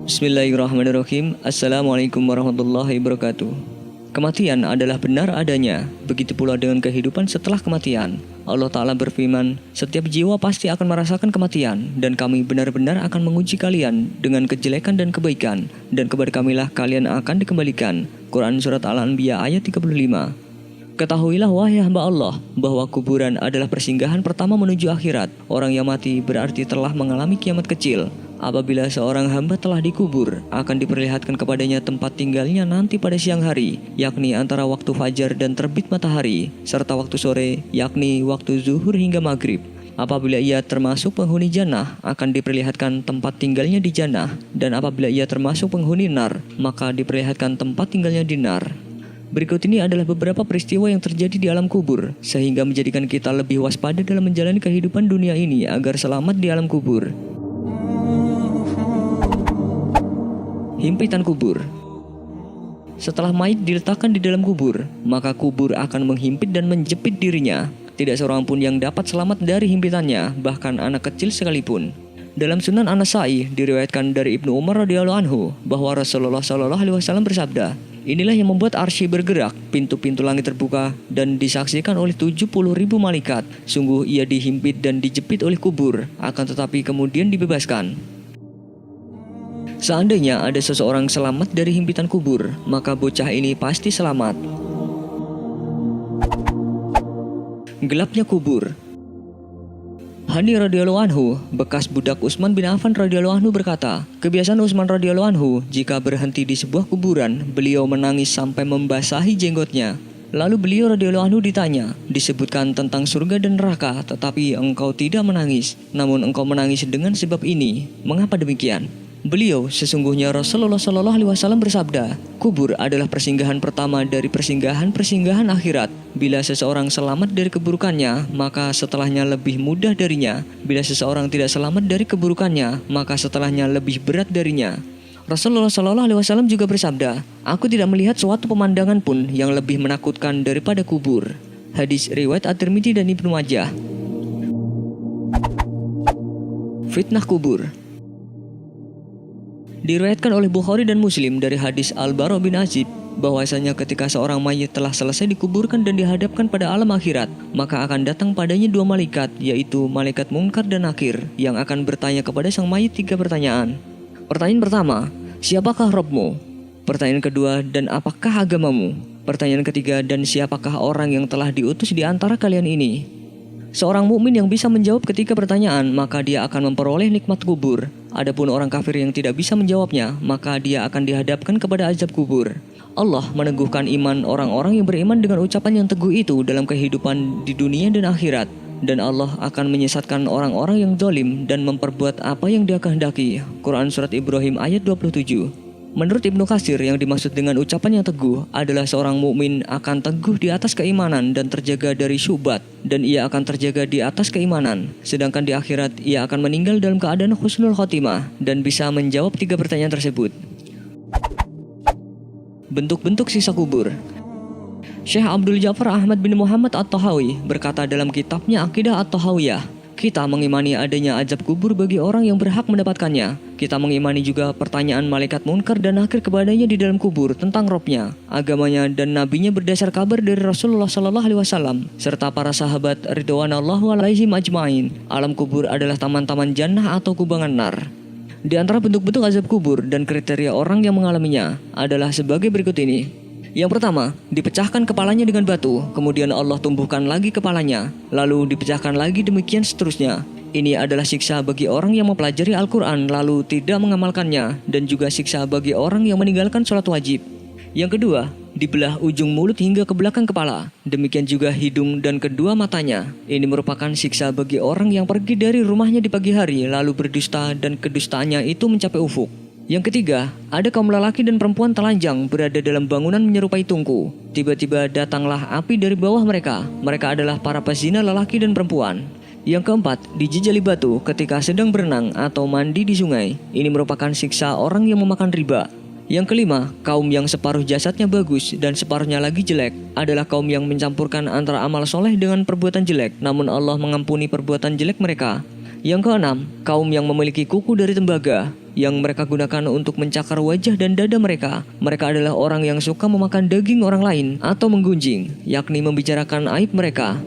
Bismillahirrahmanirrahim. Assalamualaikum warahmatullahi wabarakatuh. Kematian adalah benar adanya, begitu pula dengan kehidupan setelah kematian. Allah Ta'ala berfirman, setiap jiwa pasti akan merasakan kematian, dan kami benar-benar akan menguji kalian dengan kejelekan dan kebaikan, dan kepada kamilah kalian akan dikembalikan. Quran Surat Al-Anbiya ayat 35. Ketahuilah wahai hamba Allah, bahwa kuburan adalah persinggahan pertama menuju akhirat. Orang yang mati berarti telah mengalami kiamat kecil. Apabila seorang hamba telah dikubur, akan diperlihatkan kepadanya tempat tinggalnya nanti pada siang hari, yakni antara waktu fajar dan terbit matahari, serta waktu sore, yakni waktu zuhur hingga maghrib. Apabila ia termasuk penghuni jannah, akan diperlihatkan tempat tinggalnya di jannah, dan apabila ia termasuk penghuni nar, maka diperlihatkan tempat tinggalnya di nar. Berikut ini adalah beberapa peristiwa yang terjadi di alam kubur, sehingga menjadikan kita lebih waspada dalam menjalani kehidupan dunia ini agar selamat di alam kubur. Himpitan kubur. Setelah mayit diletakkan di dalam kubur, maka kubur akan menghimpit dan menjepit dirinya. Tidak seorang pun yang dapat selamat dari himpitannya, bahkan anak kecil sekalipun. Dalam Sunan An-Nasa'i diriwayatkan dari Ibnu Umar radhiyallahu anhu bahwa Rasulullah SAW bersabda, inilah yang membuat arsy bergerak, pintu-pintu langit terbuka, dan disaksikan oleh 70.000 malaikat. Sungguh ia dihimpit dan dijepit oleh kubur, akan tetapi kemudian dibebaskan. Seandainya ada seseorang selamat dari himpitan kubur, maka bocah ini pasti selamat. Gelapnya kubur. Hani radhiyallahu anhu, bekas budak Utsman bin Affan radhiyallahu anhu berkata, kebiasaan Utsman radhiyallahu anhu jika berhenti di sebuah kuburan, beliau menangis sampai membasahi jenggotnya. Lalu beliau radhiyallahu anhu ditanya, disebutkan tentang surga dan neraka, tetapi engkau tidak menangis, namun engkau menangis dengan sebab ini. Mengapa demikian? Beliau, sesungguhnya Rasulullah SAW bersabda, kubur adalah persinggahan pertama dari persinggahan-persinggahan akhirat. Bila seseorang selamat dari keburukannya, maka setelahnya lebih mudah darinya. Bila seseorang tidak selamat dari keburukannya, maka setelahnya lebih berat darinya. Rasulullah SAW juga bersabda, aku tidak melihat suatu pemandangan pun yang lebih menakutkan daripada kubur. Hadis riwayat At-Tirmidzi dan Ibnu Majah. Fitnah kubur. Diriwayatkan oleh Bukhari dan Muslim dari hadis Al-Bara bin Azib bahwasanya ketika seorang mayit telah selesai dikuburkan dan dihadapkan pada alam akhirat, maka akan datang padanya dua malaikat, yaitu malaikat Munkar dan Nakir, yang akan bertanya kepada sang mayit 3 pertanyaan. Pertanyaan pertama, siapakah Rabbmu? Pertanyaan kedua, dan apakah agamamu? Pertanyaan ketiga, dan siapakah orang yang telah diutus di antara kalian ini? Seorang mukmin yang bisa menjawab ketiga pertanyaan, maka dia akan memperoleh nikmat kubur. Adapun orang kafir yang tidak bisa menjawabnya, maka dia akan dihadapkan kepada azab kubur. Allah meneguhkan iman orang-orang yang beriman dengan ucapan yang teguh itu dalam kehidupan di dunia dan akhirat. Dan Allah akan menyesatkan orang-orang yang zalim dan memperbuat apa yang Dia kehendaki. Quran Surat Ibrahim ayat 27. Menurut Ibnu Katsir, yang dimaksud dengan ucapan yang teguh adalah seorang mukmin akan teguh di atas keimanan dan terjaga dari syubhat, dan ia akan terjaga di atas keimanan. Sedangkan di akhirat ia akan meninggal dalam keadaan husnul khotimah dan bisa menjawab 3 pertanyaan tersebut. Bentuk-bentuk sisa kubur. Syekh Abdul Ja'far Ahmad bin Muhammad At-Tahawi berkata dalam kitabnya Aqidah At-Tahawiyah, kita mengimani adanya azab kubur bagi orang yang berhak mendapatkannya. Kita mengimani juga pertanyaan malaikat Munkar dan Nakir kepadanya di dalam kubur tentang Robnya, agamanya dan nabinya berdasar kabar dari Rasulullah SAW serta para sahabat ridwanallahu alaihim ajmain. Alam kubur adalah taman-taman jannah atau kubangan nar. Di antara bentuk-bentuk azab kubur dan kriteria orang yang mengalaminya adalah sebagai berikut ini. Yang pertama, dipecahkan kepalanya dengan batu, kemudian Allah tumbuhkan lagi kepalanya, lalu dipecahkan lagi, demikian seterusnya. Ini adalah siksa bagi orang yang mempelajari Al-Quran lalu tidak mengamalkannya, dan juga siksa bagi orang yang meninggalkan sholat wajib. Yang kedua, dibelah ujung mulut hingga ke belakang kepala, demikian juga hidung dan kedua matanya. Ini merupakan siksa bagi orang yang pergi dari rumahnya di pagi hari lalu berdusta dan kedustaannya itu mencapai ufuk. Yang ketiga, ada kaum lelaki dan perempuan telanjang berada dalam bangunan menyerupai tungku. Tiba-tiba datanglah api dari bawah mereka. Mereka adalah para pezina lelaki dan perempuan. Yang keempat, dijejali batu ketika sedang berenang atau mandi di sungai. Ini merupakan siksa orang yang memakan riba. Yang kelima, kaum yang separuh jasadnya bagus dan separuhnya lagi jelek adalah kaum yang mencampurkan antara amal soleh dengan perbuatan jelek, namun Allah mengampuni perbuatan jelek mereka. Yang keenam, kaum yang memiliki kuku dari tembaga. yang mereka gunakan untuk mencakar wajah dan dada mereka. Mereka adalah orang yang suka memakan daging orang lain atau menggunjing, yakni membicarakan aib mereka.